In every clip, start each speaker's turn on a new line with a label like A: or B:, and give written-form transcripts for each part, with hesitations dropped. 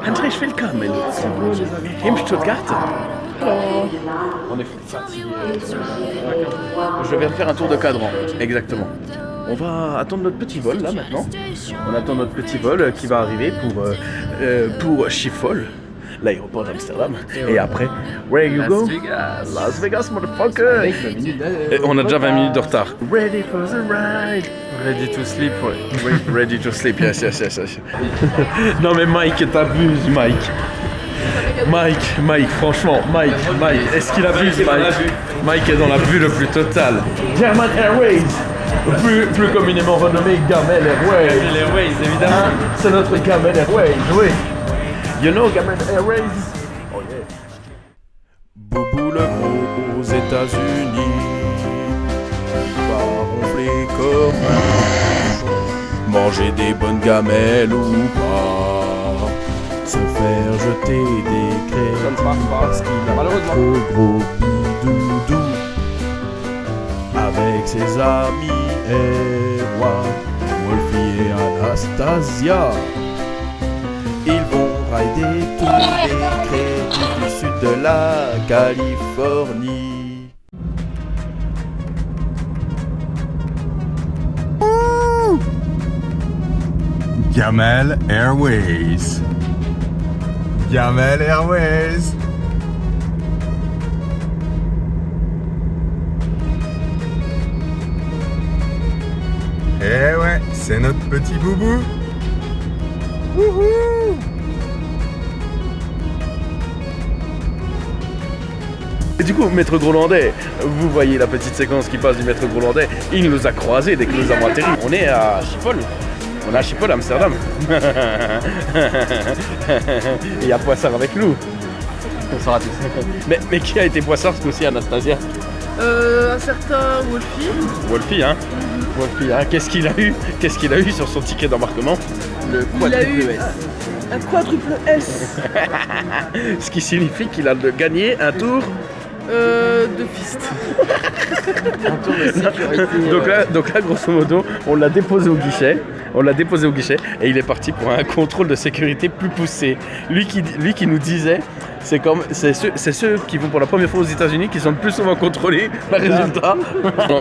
A: Herzlich willkommen im Stuttgart. On est fatigué. Je viens de faire un tour de cadran, exactement. On va attendre notre petit vol là maintenant. On attend notre petit vol qui va arriver pour Schiphol, l'aéroport d'Amsterdam. Et après, where you go? Las Vegas, motherfucker! On a déjà 20 minutes de retard. Ready for the ride.
B: Ready to sleep, ouais.
A: Ready to sleep, yes. Non mais Mike, t'abuses, Mike. Mike, franchement, Mike, est-ce qu'il abuse, Mike? Mike est dans la bulle le plus totale. German Airways, plus communément renommé Gamel Airways.
B: Gamel Airways, évidemment.
A: Hein? C'est notre Gamel Airways, oui. You know Gamel Airways? Oh yeah.
C: Boubou le gros aux États-Unis va ronfler comme un, manger des bonnes gamelles ou pas, se faire jeter des crédits parce qu'il a trop gros bidoudou. Avec ses amis Erwan, Wolfie et Anastasia, ils vont rider tous les crédits du sud de la Californie.
D: Gamel Airways. Gamel Airways. Eh ouais, c'est notre petit boubou. Wouhou!
A: Et du coup, Maître Grolandais, vous voyez la petite séquence qui passe du Maître Grolandais, il nous a croisés dès que nous avons atterri. On est à Schiphol. On est à Schiphol, Amsterdam. Il y a Poissard avec nous.
B: Bonsoir à tous.
A: Mais qui a été Poissard ce coup-ci, Anastasia?
E: Un certain Wolfie.
A: Wolfie, hein? Wolfie, hein? Qu'est-ce qu'il a eu sur son ticket d'embarquement?
B: Le
E: Il a eu
B: quadruple S.
E: un quadruple S
A: Ce qui signifie qu'il a gagné un tour.
E: de fist.
B: Un tour de sécurité.
A: Donc là, grosso modo, on l'a déposé au guichet. Et il est parti pour un contrôle de sécurité plus poussé. Lui qui nous disait, c'est ceux qui vont pour la première fois aux États-Unis qui sont le plus souvent contrôlés par résultat.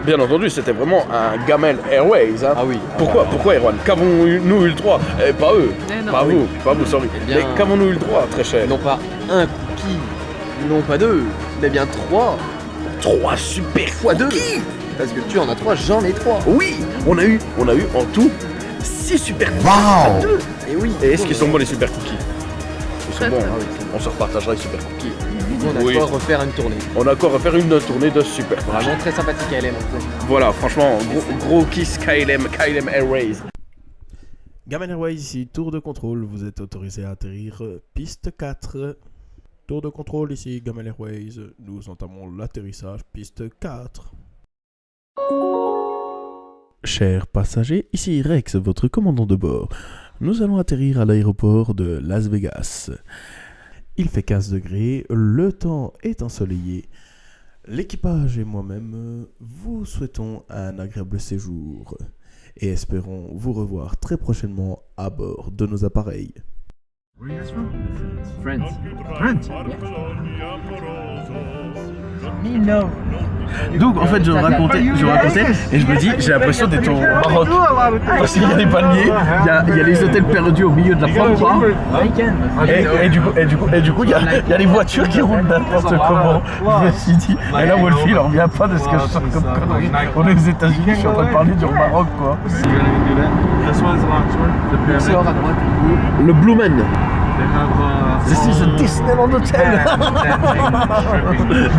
A: Bien entendu, c'était vraiment un Gamel Airways. Hein.
B: Ah oui.
A: Pourquoi Erwan? Qu'avons-nous eu le droit? Pas eux.
E: Non.
A: Pas vous, sorry.
B: Eh bien,
A: Mais qu'avons-nous eu le droit, très cher?
B: Non pas un cookie, non pas deux, mais bien trois.
A: 3 super
B: Fois deux. Parce que tu en as trois, j'en ai trois.
A: Oui, on a eu en tout 6 super cookies.
D: Wow.
B: Et oui.
A: Et est-ce qu'ils sont bons les super cookies? Ils sont
E: Très,
A: bons,
E: très
A: hein.
B: bons.
A: On se repartagera les super cookies.
B: On a
A: Oui.
B: quoi refaire une tournée.
A: On a encore à faire une tournée de super cookies.
B: Vraiment très sympathique à LM en fait.
A: Voilà, franchement, gros kiss KLM Airways.
C: Gamel Airways ici, tour de contrôle, vous êtes autorisé à atterrir piste 4. Tour de contrôle ici, Gamel Airways, nous entamons l'atterrissage piste 4. Chers passagers, ici Rex, votre commandant de bord. Nous allons atterrir à l'aéroport de Las Vegas. Il fait 15 degrés, le temps est ensoleillé. L'équipage et moi-même vous souhaitons un agréable séjour et espérons vous revoir très prochainement à bord de nos appareils.
D: Where are you guys from?
B: France.
D: France.
A: Donc en fait je racontais et je me dis j'ai l'impression d'être au Maroc parce qu'il y a les palmiers, il y a les hôtels perdus au milieu de la pampa et du coup il y a les voitures qui roulent n'importe comment. Je me suis dit et là Wolfie il en revient pas de ce que je sors comme connerie. On est aux États-Unis, je suis en train de parler du Maroc quoi.
B: Sort à droite.
A: Le Blue Man. This is a Disneyland Hotel.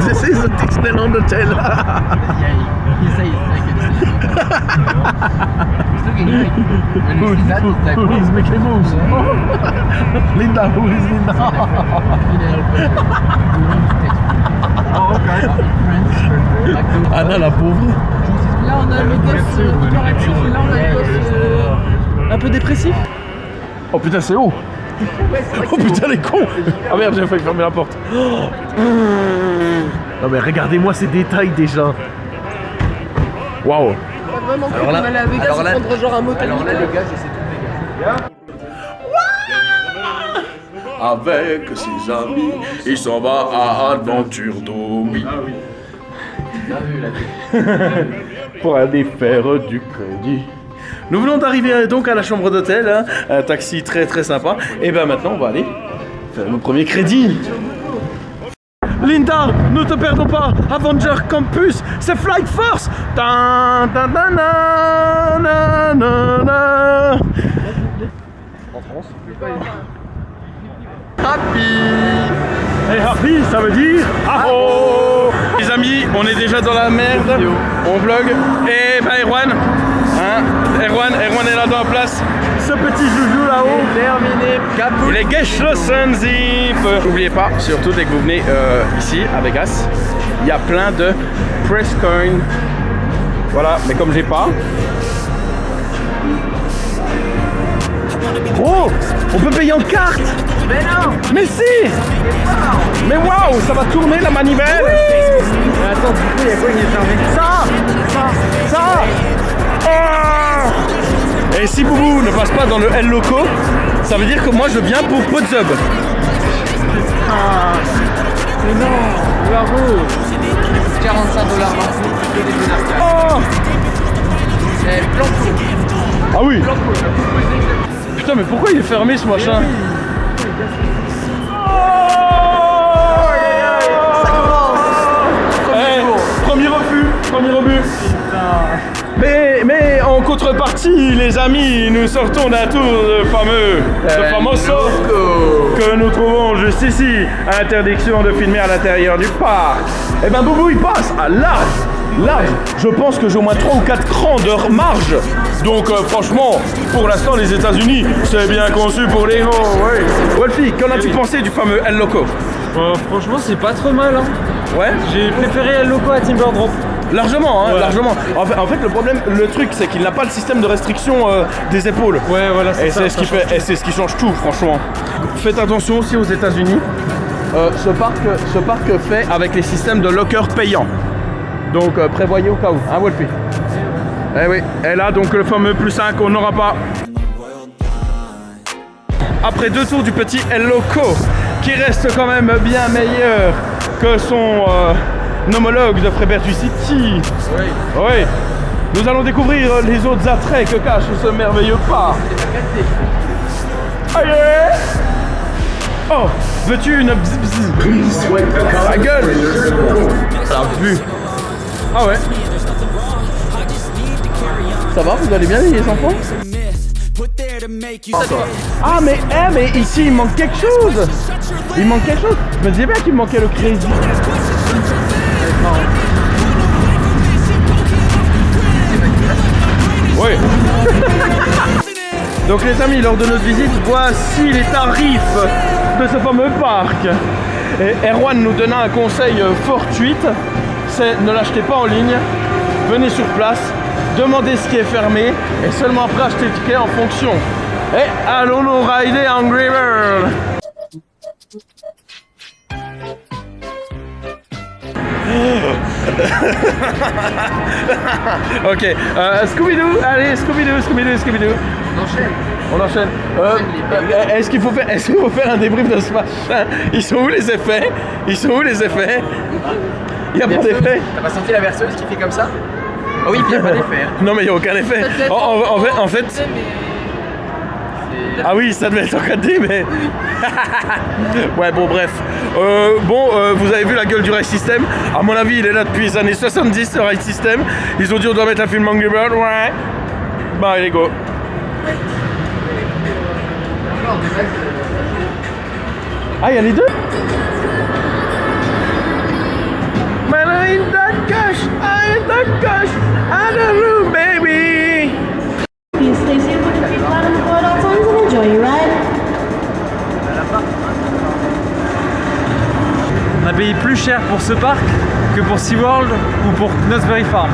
A: This is a Disneyland Hotel. Who is Mickey Mouse? Linda, who is Linda? Anna la pauvre.
E: Là on a le gosse hyperactif et là on a le gosse un peu dépressif.
A: Oh putain c'est haut. Oh putain les cons. Ah merde j'ai failli fermer la porte. Non mais regardez-moi ces détails déjà. Waouh.
E: Pas vraiment cru
B: Alors
E: qu'on
B: là-
E: allait à Vegas
B: alors là-
E: prendre genre un motel.
B: Alors là, le gars, je sais tout, les gars.
A: avec ses amis. Il s'en va à Aventure Domi.
B: Ah oui. Bien vu la
A: Pour aller faire du crédit. Nous venons d'arriver donc à la chambre d'hôtel, hein, un taxi très très sympa. Et bien maintenant on va aller faire nos premiers crédits. Linda, ne te perdons pas, Avenger Campus, c'est Flight Force. Ta -ta -ta -na -na -na -na.
B: En France,
A: Happy. Et happy, ça veut dire aho. Les amis, on est déjà dans la merde. On vlog. Et ben Erwan, hein, Erwan est là dans la place. Ce petit joujou là-haut.
B: terminé, capou.
A: Il est geschlossen zip. N'oubliez pas, surtout dès que vous venez ici à Vegas, il y a plein de press coins. Voilà, mais comme j'ai pas. Oh, on peut payer en carte.
B: Mais non.
A: Mais si. Mais waouh, ça va tourner la manivelle.
B: Mais attends, du coup, il y a quoi qui est fermé?
A: Ça. Ah. Et si Boubou ne passe pas dans le L Loco, ça veut dire que moi je viens pour Podzub.
B: Ah. Mais non, bravo. 45$ l'entrée, plutôt des dinasties.
A: Oh.
B: C'est plan fou.
A: Ah oui. Putain, mais pourquoi il est fermé ce machin? Premier rebut. Mais en contrepartie, les amis, nous sortons d'un tour de fameux sort que nous trouvons juste ici. Interdiction de filmer à l'intérieur du parc. Et ben Boubou il passe à large. Je pense que j'ai au moins 3 ou 4 crans de marge. Donc franchement, pour l'instant les États-Unis, c'est bien conçu pour les gros. Ouais. Wolfie, qu'en as-tu pensé du fameux El Loco?
E: Franchement, c'est pas trop mal. Hein.
A: Ouais.
E: J'ai préféré El Loco à Timberdrop.
A: Largement, hein,
E: Ouais.
A: largement. En fait, le truc, c'est qu'il n'a pas le système de restriction des épaules.
E: Ouais, voilà,
A: Et c'est ce qui fait, et c'est ce qui change tout, franchement. Faites attention aussi aux États-Unis. Ce parc fait avec les systèmes de locker payants. Donc prévoyez au cas où, hein, Wolfie. Eh oui. Et là, donc le fameux +5 qu'on n'aura pas. Après 2 tours du petit El Loco, qui reste quand même bien meilleur que son homologue de Frébertus City. Oui. Nous allons découvrir les autres attraits que cache ce merveilleux parc. Aïe. Oh, veux-tu une bzz bzz? La gueule. La vue. Ah ouais. Ça va, vous allez bien les enfants? Ah mais ici il manque quelque chose. Il manque quelque chose. Je me disais bien qu'il me manquait le crazy. Oui. Donc les amis, lors de notre visite, voici les tarifs de ce fameux parc. Et Erwan nous donna un conseil fortuit, c'est ne l'achetez pas en ligne, venez sur place, demandez ce qui est fermé et seulement après acheter le ticket en fonction. Et allons nous rider Angry Bird. Ok, Scooby-Doo, allez, Scooby-Doo. On enchaîne. Est-ce qu'il faut faire un débrief de ce machin? Ils sont où les effets? Il n'y a pas d'effet.
B: T'as pas senti la verseuse qui fait comme ça? Ah oui, puis il n'y a pas d'effet. Hein.
A: Non mais il n'y a aucun effet. En fait... Ah oui, ça devait être en 4D, mais... Ouais, bon, bref. Vous avez vu la gueule du Rail System? À mon avis, il est là depuis les années 70, le Rail System. Ils ont dit on doit mettre un film Angry Bird, ouais. Bah, allez, go. Ah, il y a les deux? Man, I'm in that gosh, I'm the room, baby.
F: You stay safe with your feet flat on the floor at all times and enjoy your ride.
E: On a payé plus cher pour ce parc que pour SeaWorld ou pour Knott's Berry Farm.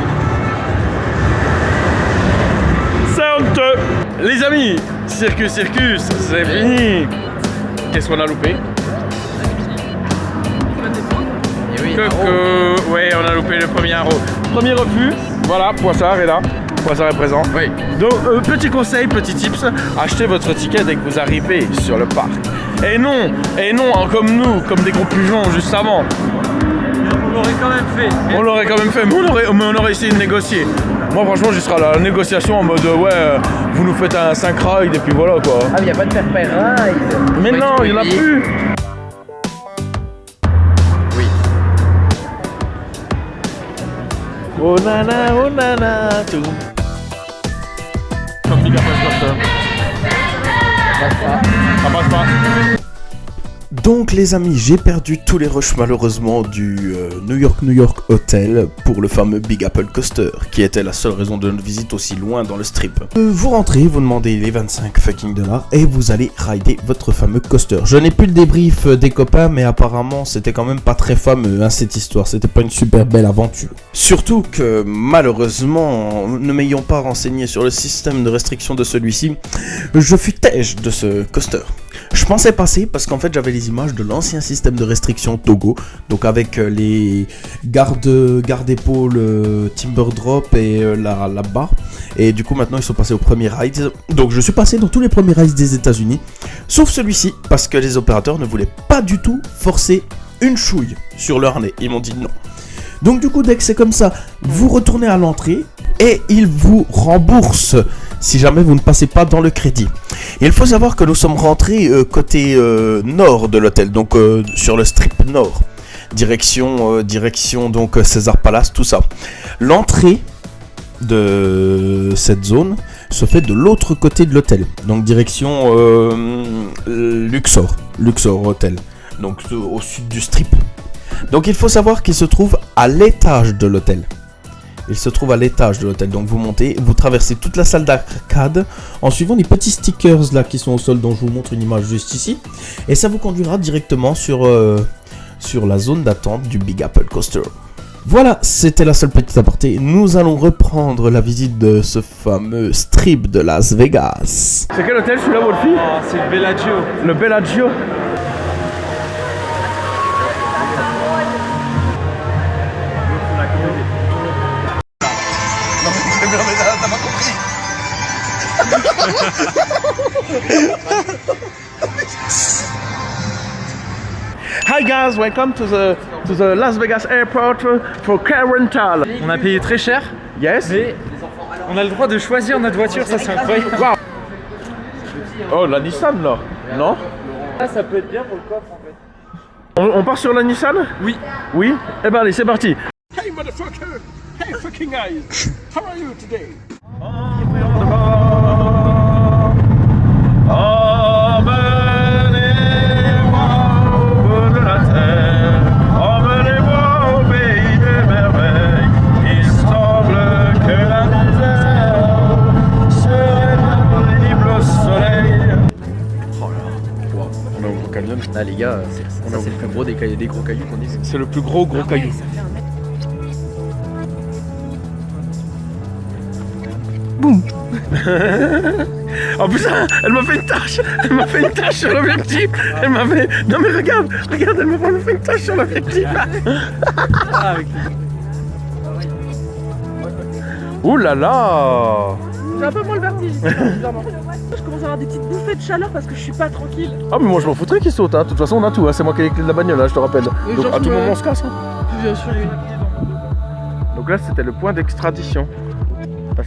A: C'est honteux. Les amis, Circus, c'est fini. Qu'est-ce qu'on a loupé? Coucou. Ouais, on a loupé le premier euro. Premier refus. Voilà, Poissard est là. Poissard est présent.
B: Oui.
A: Donc, petit conseil, petit tips, achetez votre ticket dès que vous arrivez sur le parc. Et non, comme nous, comme des gros pigeons juste avant.
B: On l'aurait quand même fait.
A: On l'aurait quand même fait, mais on aurait essayé de négocier. Moi franchement j'y serai à la négociation en mode vous nous faites un 5 rides et puis voilà quoi.
B: Ah, mais y a pas de faire ride.
A: Mais non, il y en a plus.
B: Oui.
A: Oh nana, tout. Comme Big Apple Coaster. Ça passe pas.
C: Donc les amis, j'ai perdu tous les rushs malheureusement du New York Hotel pour le fameux Big Apple Coaster, qui était la seule raison de notre visite aussi loin dans le strip. Vous rentrez, vous demandez les 25 fucking dollars et vous allez rider votre fameux coaster. Je n'ai plus le débrief des copains, mais apparemment c'était quand même pas très fameux hein, cette histoire, c'était pas une super belle aventure. Surtout que malheureusement, ne m'ayant pas renseigné sur le système de restriction de celui-ci, je fus têche de ce coaster. Je pensais passer parce qu'en fait j'avais les images de l'ancien système de restriction Togo, donc avec les garde-épaules Timber Drop et la barre, et du coup maintenant ils sont passés au premier ride, donc je suis passé dans tous les premiers rides des États-Unis, sauf celui-ci parce que les opérateurs ne voulaient pas du tout forcer une chouille sur leur nez, ils m'ont dit non. Donc du coup dès que c'est comme ça, vous retournez à l'entrée et ils vous remboursent si jamais vous ne passez pas dans le crédit. Et il faut savoir que nous sommes rentrés côté nord de l'hôtel, donc sur le strip nord, direction donc César Palace, tout ça. L'entrée de cette zone se fait de l'autre côté de l'hôtel, donc direction Luxor Hotel, donc au sud du strip. Donc il faut savoir qu'il se trouve à l'étage de l'hôtel. Donc vous montez, vous traversez toute la salle d'arcade en suivant les petits stickers là qui sont au sol, dont je vous montre une image juste ici. Et ça vous conduira directement sur la zone d'attente du Big Apple Coaster. Voilà, c'était la seule petite aparté. Nous allons reprendre la visite de ce fameux strip de Las Vegas.
A: C'est quel hôtel celui-là, Wolfie?
B: Oh, c'est le Bellagio.
A: Le Bellagio. Hi guys, welcome to the Las Vegas airport for car rental.
B: On a payé très cher,
A: Yes.
B: mais on a le droit de choisir notre voiture, ça c'est incroyable.
A: Wow. Oh la Nissan là, non?
B: Ça peut être bien pour le coffre en fait.
A: On part sur la Nissan?
B: Oui.
A: Oui. Eh ben allez, c'est parti. Hey motherfucker! Hey fucking guys! How are you today? Emmenez-moi au bout de la terre, emmenez-moi au pays des merveilles. Il semble que la misère serait disponible au soleil. Oh là là, wow. On est au Gros Canyon.
B: Ah les gars, c'est le plus gros des gros cailloux qu'on ait vu.
A: C'est le plus gros caillou. Boum. Oh putain, elle m'a fait une tache. Elle m'a fait une tache sur l'objectif. Elle m'a fait... Non mais regarde, elle m'a vraiment fait une tache sur l'objectif. Ouh là là.
E: J'ai un peu moins le vertige, bizarrement. Je commence à avoir des petites bouffées de chaleur parce que je suis pas tranquille.
A: Ah mais moi je m'en foutrais qu'il saute hein. De toute façon on a tout hein. C'est moi qui ai les clés de la bagnole là, je te rappelle.
E: Oui,
A: Donc
E: genre,
A: à tout
E: je me-
A: moment on se casse hein.
E: Bien sûr, oui.
A: Donc là c'était le point d'extradition.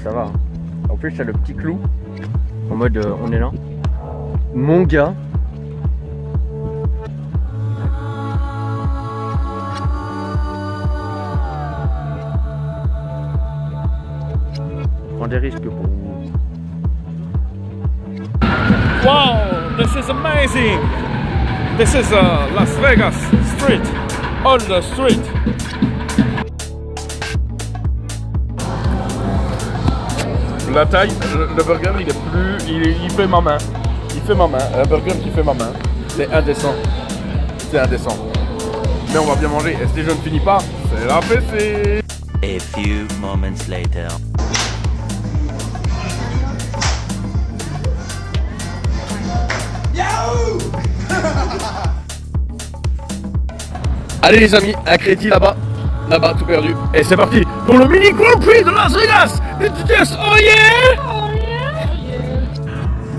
A: Ça va. En plus c'est le petit clou.
B: En mode on est là.
A: Mon gars.
B: Prends des risques pour vous.
A: Wow, this is amazing. This is Las Vegas street. On the street. La taille, le burger il est plus. Il fait ma main. Il fait ma main. Un burger qui fait ma main. C'est indécent. C'est indécent. Mais on va bien manger. Et si je ne finis pas, c'est la fessée.
G: A few moments later.
A: Allez les amis, un crédit là-bas. Là-bas, tout perdu. Et c'est parti pour le mini Grand Prix de Las Vegas. Oh yeah!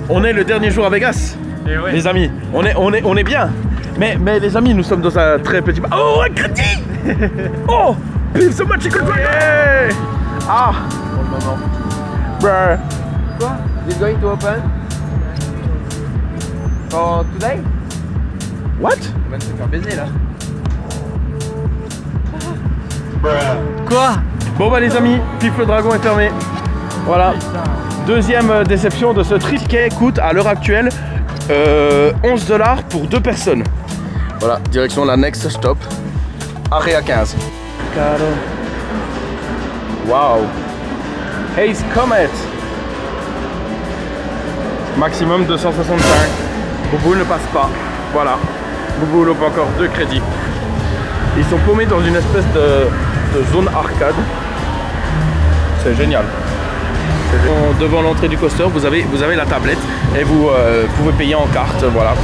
A: On est le dernier jour à Vegas.
B: Et ouais.
A: Les amis, on est bien. Mais les amis, nous sommes dans un très petit... Oh, un crédit. Oh, Peel so much chicken dragon. Ah. Oh non. Bruh.
B: Quoi? Is going to open? For today?
A: What?
B: On va se faire baiser là. Quoi?
A: Bon bah les amis, Pif le Dragon est fermé. Voilà. Deuxième déception de ce trip. Le ticket coûte à l'heure actuelle 11 $ pour 2 personnes. Voilà, direction la next stop. Area 15. Wow. Haze Comet. Maximum 265. Boubou ne passe pas. Voilà. Boubou loupe encore 2 crédits. Ils sont paumés dans une espèce de zone arcade. C'est génial. Devant l'entrée du coaster, vous avez la tablette et vous pouvez payer en carte. Voilà.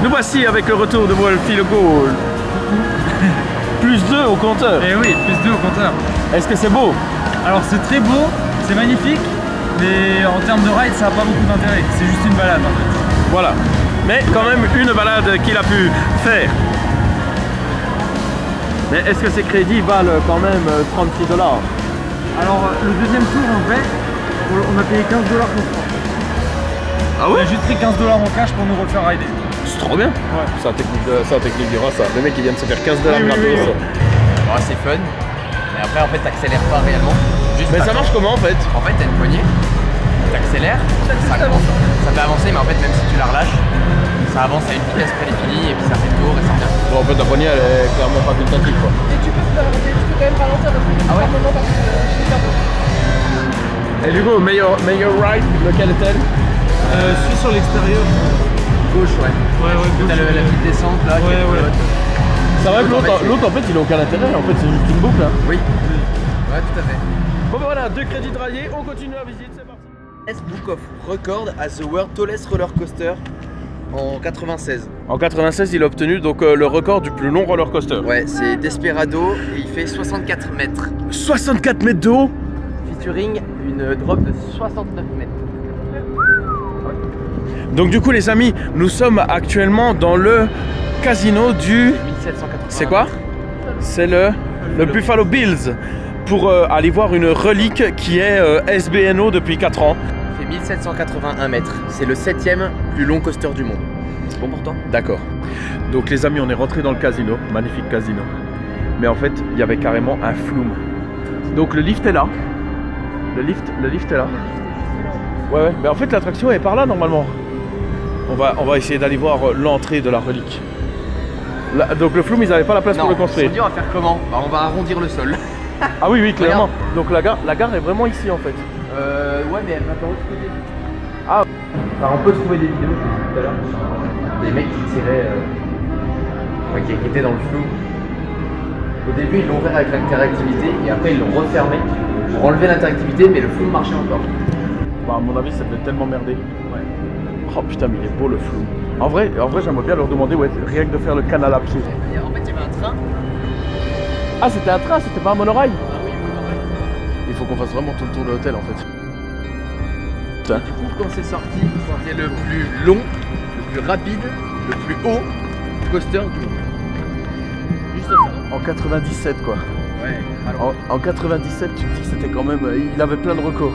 A: Nous voici avec le retour de Wolfie le Ghoul. Plus 2 au compteur.
B: Eh oui, plus 2 au compteur.
A: Est-ce que c'est beau?
B: Alors c'est très beau, c'est magnifique, mais en termes de ride, ça n'a pas beaucoup d'intérêt. C'est juste une balade en fait.
A: Voilà. Mais quand même une balade qu'il a pu faire. Mais est-ce que ces crédits valent quand même 36 $?
B: Alors le deuxième tour en vrai, on a payé 15 $ pour ça.
A: Ah
B: On
A: ouais?
B: a juste pris 15 $ en cash pour nous refaire rider.
A: C'est trop bien.
B: Ouais.
A: C'est la technique du rat, ça. Les mecs ils viennent se faire 15 $
B: Oui,
A: gratos.
B: oui.
H: Bon, c'est fun. Et après, en fait, t'accélères pas réellement. Juste
A: Mais ça marche comment en fait?
H: En fait, t'as une poignée. T'accélères. Ça fait avancer, mais en fait, même si tu la relâches, ça avance à une vitesse prédéfinie et puis ça fait le tour et ça revient.
A: Bon en fait la poignée elle est clairement pas facultative quoi.
E: Et tu peux quand même ralentir parce que
H: Ah ouais?
E: un moment parce que je l'ai perdu.
A: Et du coup, meilleur ride, lequel est-elle?
B: Celui sur l'extérieur.
H: Gauche, ouais.
B: Ouais,
H: T'as la petite descente là. qui est
B: Ouais.
H: flotte.
A: C'est vrai que l'autre en fait il a aucun intérêt, en fait c'est juste une boucle hein.
H: Oui. Ouais, tout à fait.
A: Bon ben voilà, 2 crédits de raillés, on continue la visite, c'est parti.
I: Book of Record as the World Tallest Roller Coaster en 96.
A: En 96 il a obtenu donc le record du plus long roller coaster.
I: Ouais, c'est Desperado et il fait 64 mètres.
A: 64 mètres de haut.
H: Featuring une drop de 69 mètres.
A: Donc du coup les amis, nous sommes actuellement dans le casino du...
H: 1780.
A: C'est quoi? C'est le Buffalo Bills pour aller voir une relique qui est SBNO depuis 4 ans.
I: Il fait 1781 mètres. C'est le 7e plus long coaster du monde. C'est bon pour toi?
A: D'accord. Donc les amis, on est rentré dans le casino, magnifique casino. Mais en fait, il y avait carrément un flume. Donc le lift est là. Le lift est là. Ouais, mais en fait l'attraction est par là normalement. On va essayer d'aller voir l'entrée de la relique. Là, donc le flume, ils n'avaient pas la place pour le construire.
H: On va faire comment? Bah, on va arrondir le sol.
A: Ah oui, clairement. Donc la gare est vraiment ici en fait.
H: Ouais, mais elle va par l'autre côté.
A: Ah.
H: Alors on peut trouver des vidéos, je l'ai dit tout à l'heure. Des mecs qui tiraient, qui étaient dans le flou. Au début, ils l'ont ouvert avec l'interactivité et après ils l'ont refermé pour enlever l'interactivité, mais le flou marchait encore.
A: Bah, à mon avis, ça devait tellement merder. Ouais. Oh putain, mais il est beau le flou. En vrai j'aimerais bien leur demander, ouais, rien que de faire le canal à pied.
H: En fait, il y avait un train.
A: Ah, c'était un train, c'était pas un monorail?
H: Ah oui, monorail.
A: Il faut qu'on fasse vraiment tout le tour de l'hôtel en fait. Putain.
H: Du coup, quand c'est sorti, c'était le plus long, le plus rapide, le plus haut coaster du monde. Juste ça.
A: En 97 quoi.
H: Ouais, alors.
A: En 97, tu me dis que c'était quand même... Il avait plein de records.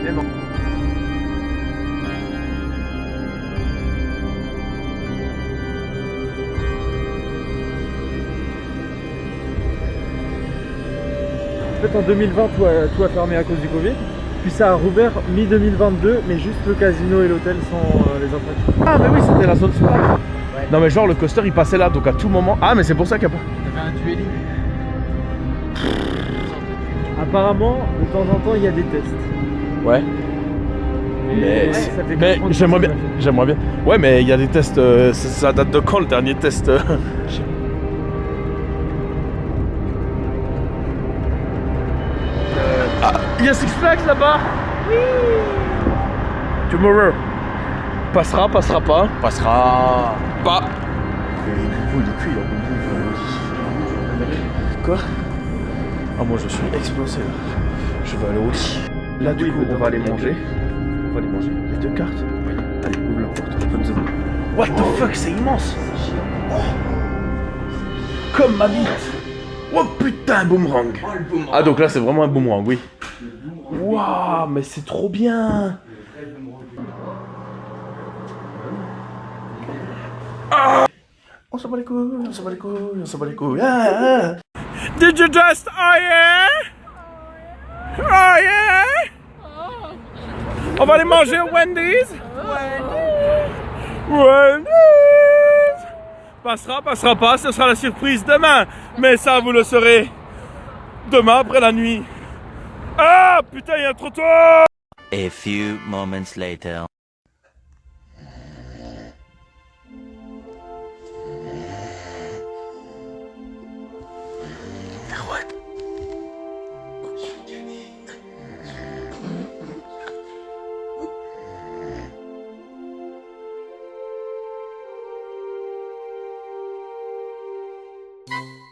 H: Vraiment.
B: En fait en 2020 tout a fermé à cause du Covid. Puis ça a rouvert mi-2022, mais juste le casino et l'hôtel sans les attractions.
A: Ah mais oui, c'était la zone spike. Ouais. Non mais genre le coaster il passait là, donc à tout moment... Ah mais c'est pour ça qu'il n'y a pas...
H: T'avais un dueling.
B: Apparemment, de temps en temps, il y a des tests.
A: Ouais. Mais,
B: ça fait
A: mais
B: 4 ans que
A: j'aimerais bien,
B: ça fait.
A: j'aimerais bien. Ouais mais il y a des tests, ça date de quand le dernier test? Ah, il y a Six Flags là-bas. Oui. Tomorrow. Passera pas.
H: Passera.
A: Pas. Quoi? Ah, moi je suis explosé là. Je vais aller au lit. Là, du coup, on va aller manger. On va aller manger. Il y a 2 cartes. Oui. Allez, ouvre la porte. Open the door. What the fuck, c'est immense. Oh. Comme ma bite. Oh putain, un boomerang. Ah, donc là, c'est vraiment un boomerang, oui. Waouh, mais c'est trop bien. Ah. On s'en bat les couilles, on s'en bat les couilles, on s'en bat les couilles. Ah, ah. Did you just, oh yeah? Oh yeah? On va aller manger au Wendy's? Wendy's! Passera, passera pas, ce sera la surprise demain. Mais ça, vous le saurez demain après la nuit. Ah, putain, il y a trop tôt!
G: A few moments later.
F: Thank you.